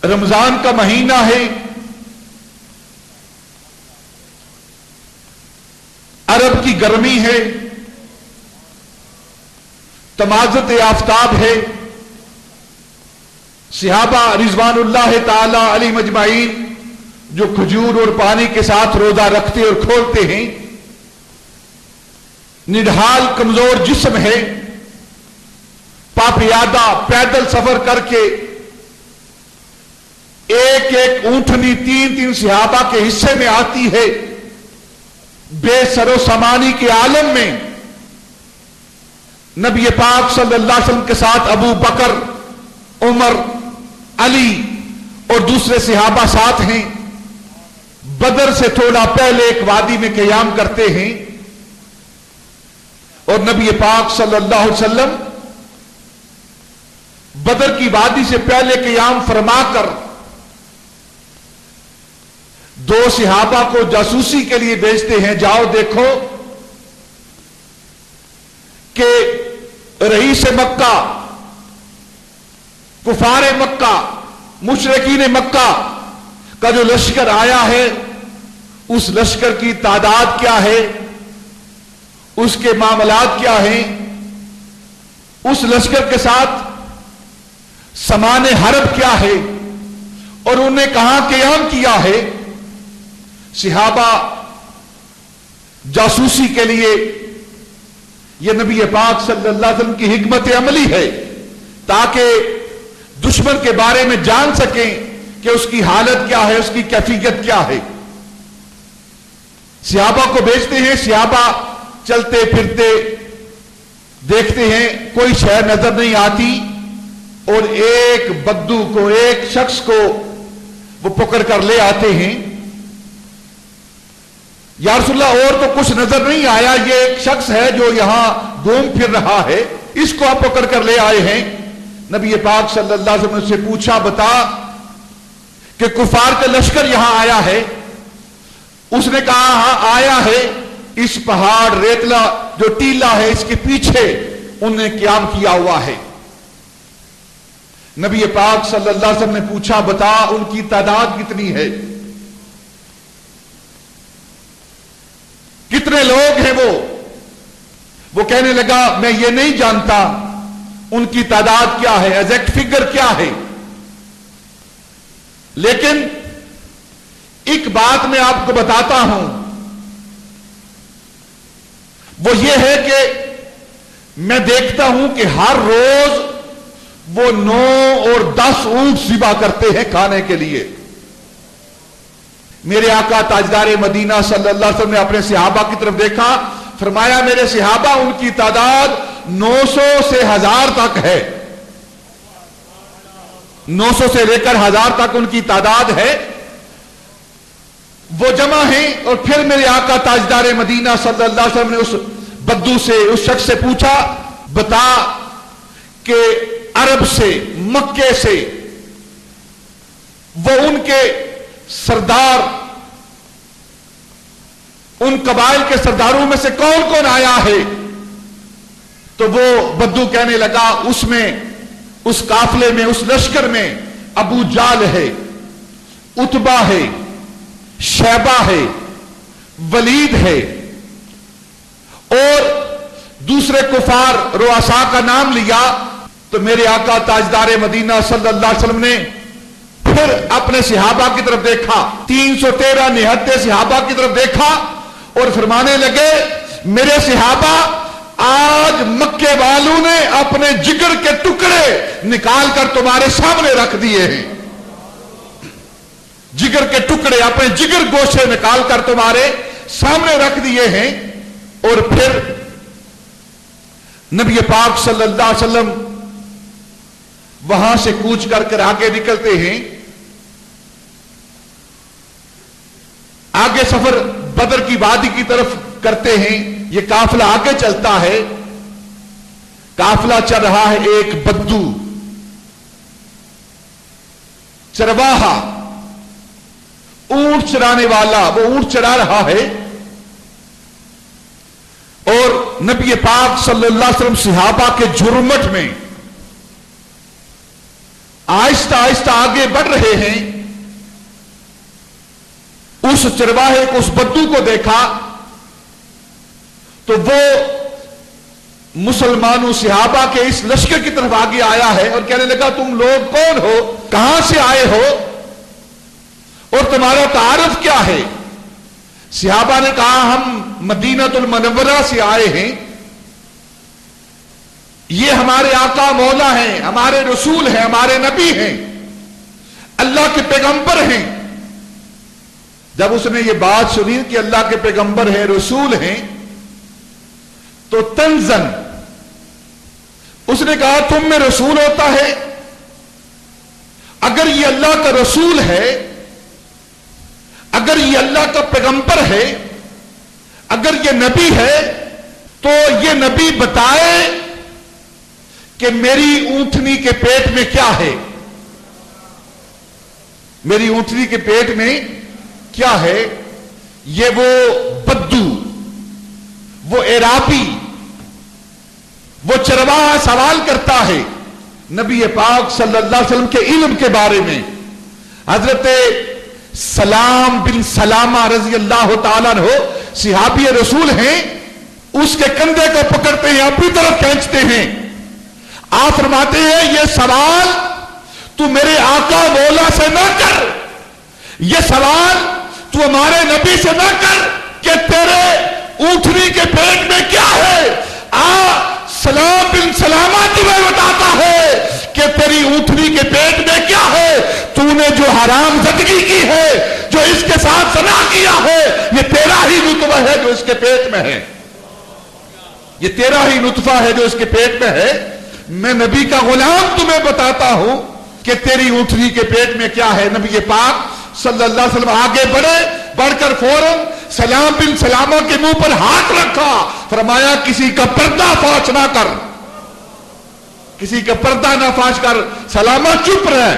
رمضان کا مہینہ ہے، عرب کی گرمی ہے، تمازت آفتاب ہے، صحابہ رضوان اللہ تعالی علیہ اجمعین جو کھجور اور پانی کے ساتھ روزہ رکھتے اور کھولتے ہیں، نڈھال کمزور جسم ہے، پاپیادہ پیدل سفر کر کے ایک ایک اونٹنی تین تین صحابہ کے حصے میں آتی ہے، بے سر و سامانی کے عالم میں نبی پاک صلی اللہ علیہ وسلم کے ساتھ ابو بکر، عمر، علی اور دوسرے صحابہ ساتھ ہیں، بدر سے تھوڑا پہلے ایک وادی میں قیام کرتے ہیں، اور نبی پاک صلی اللہ علیہ وسلم بدر کی وادی سے پہلے قیام فرما کر دو صحابہ کو جاسوسی کے لیے بھیجتے ہیں، جاؤ دیکھو کہ رئیس مکہ، کفار مکہ، مشرکین مکہ کا جو لشکر آیا ہے اس لشکر کی تعداد کیا ہے، اس کے معاملات کیا ہیں، اس لشکر کے ساتھ سامان حرب کیا ہے اور انہیں کہاں قیام کیا ہے۔ صحابہ جاسوسی کے لیے، یہ نبی پاک صلی اللہ علیہ وسلم کی حکمت عملی ہے تاکہ دشمن کے بارے میں جان سکیں کہ اس کی حالت کیا ہے، اس کی کیفیت کیا ہے۔ صحابہ کو بھیجتے ہیں، صحابہ چلتے پھرتے دیکھتے ہیں کوئی شے نظر نہیں آتی، اور ایک بدو کو، ایک شخص کو وہ پکڑ کر لے آتے ہیں، یا رسول اللہ اور تو کچھ نظر نہیں آیا، یہ ایک شخص ہے جو یہاں گھوم پھر رہا ہے، اس کو آپ پکڑ کر لے آئے ہیں۔ نبی پاک صلی اللہ علیہ وسلم سے پوچھا، بتا کہ کفار کا لشکر یہاں آیا ہے؟ اس نے کہا ہاں آیا ہے، اس پہاڑ ریتلا جو ٹیلا ہے اس کے پیچھے انہوں نے قیام کیا ہوا ہے۔ نبی پاک صلی اللہ علیہ وسلم نے پوچھا، بتا ان کی تعداد کتنی ہے، کتنے لوگ ہیں وہ کہنے لگا میں یہ نہیں جانتا ان کی تعداد کیا ہے، ایگزیکٹ فگر کیا ہے، لیکن ایک بات میں آپ کو بتاتا ہوں، وہ یہ ہے کہ میں دیکھتا ہوں کہ ہر روز وہ 9 اور 10 اونٹ ذبح کرتے ہیں کھانے کے لیے۔ میرے آقا تاجدار مدینہ صلی اللہ علیہ وسلم نے اپنے صحابہ کی طرف دیکھا، فرمایا میرے صحابہ ان کی تعداد 900 سے 1000 تک ہے، 900 سے لے کر 1000 تک ان کی تعداد ہے، وہ جمع ہیں۔ اور پھر میرے آقا تاجدار مدینہ صلی اللہ علیہ وسلم نے اس بدو سے، اس شخص سے پوچھا، بتا کہ عرب سے، مکے سے وہ ان کے سردار، ان قبائل کے سرداروں میں سے کون کون آیا ہے؟ تو وہ بدو کہنے لگا اس میں، اس قافلے میں، اس لشکر میں ابو جال ہے، اتبا ہے، شیبہ ہے، ولید ہے، اور دوسرے کفار رؤساء کا نام لیا۔ تو میرے آقا تاجدار مدینہ صلی اللہ علیہ وسلم نے پھر اپنے صحابہ کی طرف دیکھا، 313 نہتے صحابہ کی طرف دیکھا اور فرمانے لگے میرے صحابہ آج مکے والوں نے اپنے جگر کے ٹکڑے نکال کر تمہارے سامنے رکھ دیے ہیں، جگر کے ٹکڑے، اپنے جگر گوشے نکال کر تمہارے سامنے رکھ دیے ہیں۔ اور پھر نبی پاک صلی اللہ علیہ وسلم وہاں سے کوچ کر آگے نکلتے ہیں، آگے سفر بدر کی وادی کی طرف کرتے ہیں، یہ قافلہ آگے چلتا ہے، قافلہ چل رہا ہے، ایک بدو چرواہا، اونٹ چرانے والا، وہ اونٹ چرا رہا ہے، اور نبی پاک صلی اللہ علیہ وسلم صحابہ کے جرمٹ میں آہستہ آہستہ آگے بڑھ رہے ہیں، اس چرواہے کو، اس بدو کو دیکھا تو وہ مسلمانوں صحابہ کے اس لشکر کی طرف آگے آیا ہے اور کہنے لگا تم لوگ کون ہو، کہاں سے آئے ہو اور تمہارا تعارف کیا ہے؟ صحابہ نے کہا ہم مدینہ المنورہ سے آئے ہیں، یہ ہمارے آقا مولا ہیں، ہمارے رسول ہیں، ہمارے نبی ہیں، اللہ کے پیغمبر ہیں۔ جب اس نے یہ بات سنی کہ اللہ کے پیغمبر ہیں، رسول ہیں، تو تنزن اس نے کہا تم میں رسول ہوتا ہے؟ اگر یہ اللہ کا رسول ہے، اگر یہ اللہ کا پیغمبر ہے، اگر یہ نبی ہے، تو یہ نبی بتائے کہ میری اونٹنی کے پیٹ میں کیا ہے، میری اونٹنی کے پیٹ میں کیا ہے۔ یہ وہ بدو، وہ اعرابی، وہ چرواہا سوال کرتا ہے نبی پاک صلی اللہ علیہ وسلم کے علم کے بارے میں۔ حضرت سلام بن سلامہ رضی اللہ تعالیٰ عنہ صحابی رسول ہیں، اس کے کندھے کو پکڑتے ہیں، اپنی طرف کھینچتے ہیں۔ آپ فرماتے ہیں یہ سوال تو میرے آقا مولا سے نہ کر، یہ سوال تو ہمارے نبی سے نہ کر کہ تیرے اونٹنی کے پیٹ میں کیا ہے۔ سلام بن سلامہ تمہیں بتاتا ہے کہ تیری اونٹنی کے پیٹ میں کیا ہے، تو نے جو حرام زدگی کی ہے، جو اس کے ساتھ زنا کیا ہے، یہ تیرا ہی نطفہ ہے جو اس کے پیٹ میں ہے، یہ تیرا ہی نطفہ ہے جو اس کے پیٹ میں ہے۔ میں نبی کا غلام تمہیں بتاتا ہوں کہ تیری اونٹنی کے پیٹ میں کیا ہے۔ نبی پاک صلی اللہ علیہ وسلم آگے بڑھے، بڑھ کر فوراً سلام بن سلامہ کے منہ پر ہاتھ رکھا، فرمایا کسی کا پردہ فاش نہ کر، کسی کا پردہ نہ فاش کر، سلامہ چپ رہے۔